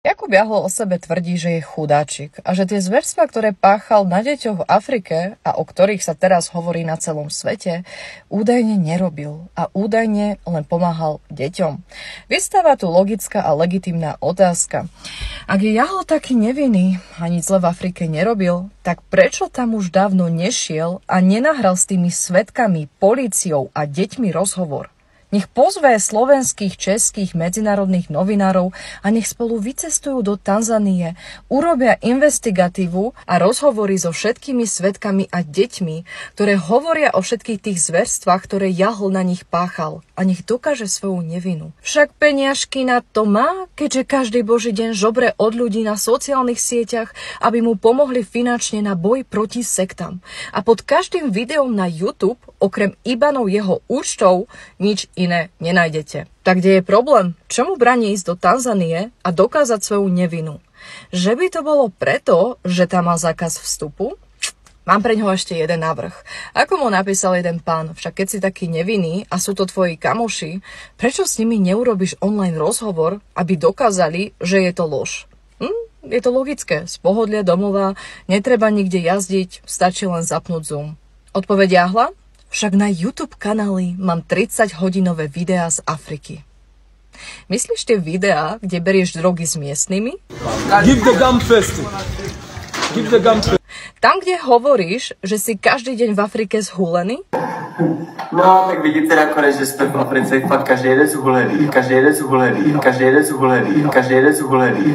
Jakub Jahl o sebe tvrdí, že je chudáčik a že tie zverstvá, ktoré páchal na deťoch v Afrike a o ktorých sa teraz hovorí na celom svete, údajne nerobil a údajne len pomáhal deťom. Vystáva tu logická a legitímna otázka. Ak je Jahl taký nevinný a nič zle v Afrike nerobil, tak prečo tam už dávno nešiel a nenahral s tými svedkami, políciou a deťmi rozhovor? Nech pozve slovenských, českých, medzinárodných novinárov a nech spolu vycestujú do Tanzanie, urobia investigatívu a rozhovory so všetkými svedkami a deťmi, ktoré hovoria o všetkých tých zverstvách, ktoré Jahl na nich páchal, a nech dokáže svoju nevinu. Však peniažky na to má, keďže každý boží deň žobre od ľudí na sociálnych sieťach, aby mu pomohli finančne na boj proti sektám. A pod každým videom na YouTube, okrem IBANov jeho účtov, nič iné nenájdete. Tak kde je problém? Čomu bráni ísť do Tanzanie a dokázať svoju nevinu? Že by to bolo preto, že tam má zákaz vstupu? Mám pre ňoho ešte jeden návrh. Ako mu napísal jeden pán, však keď si taký nevinný a sú to tvoji kamoši, prečo s nimi neurobiš online rozhovor, aby dokázali, že je to lož? Je to logické. Z pohodlia domova netreba nikde jazdiť, stačí len zapnúť Zoom. Odpoveď Jahla? Však na YouTube kanáli mám 30-hodinové videá z Afriky. Myslíš tie videá, kde berieš drogy s miestnymi? Give the gum first. Give the gum first. Tam, kde hovoríš, že si každý deň v Afrike zhulený? No, tak vidíte nakonec, že jsme v Africe fakt každý jeden zhulený, každý jeden zhulený, každý jeden zhulený, každý jeden zhulený.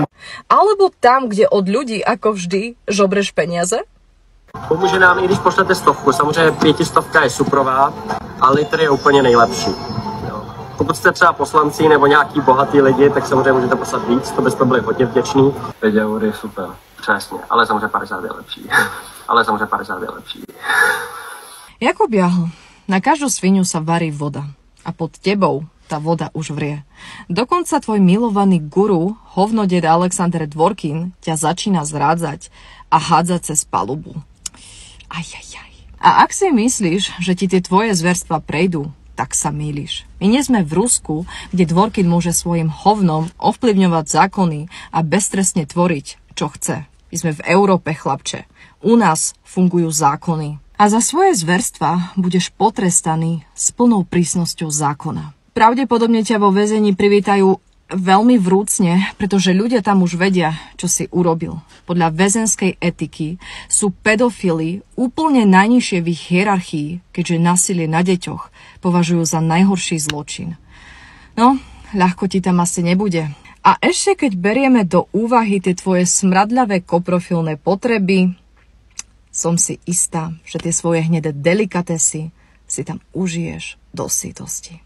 Alebo tam, kde od ľudí, ako vždy, žobreš peniaze? Pomůže nám, i když pošlete 100, samozřejmě 500 je suprová, a litr je úplně nejlepší. Jo. Pokud jste třeba poslanci nebo nějaký bohatý lidi, tak samozřejmě můžete poslat víc, to byste byli hodně vděční. 5 eur je super, přesně, ale samozřejmě 50 je lepší. Ale samozřejmě 50 je lepší. Jakub Jahl, na každú svinu sa varí voda a pod tebou tá voda už vrie. Dokonca tvoj milovaný guru, hovnoded Alexander Dworkin, ťa začína zrádzať a hádzať cez palubu. Ajajaj. A ak si myslíš, že ti tie tvoje zverstvá prejdú, tak sa mýliš. My nie sme v Rusku, kde Dworkin môže svojim hovnom ovplyvňovať zákony a beztrestne tvoriť, čo chce. My sme v Európe, chlapče. U nás fungujú zákony. A za svoje zverstvá budeš potrestaný s plnou prísnosťou zákona. Pravdepodobne ťa vo väzení privítajú veľmi vrúcne, pretože ľudia tam už vedia, čo si urobil. Podľa väzenskej etiky sú pedofili úplne najnižšie v ich hierarchii, keďže násilie na deťoch považujú za najhorší zločin. No, ľahko ti tam asi nebude. A ešte keď berieme do úvahy tie tvoje smradľavé koprofilné potreby, som si istá, že tie svoje hnedé delikatesy si tam užiješ do sytosti.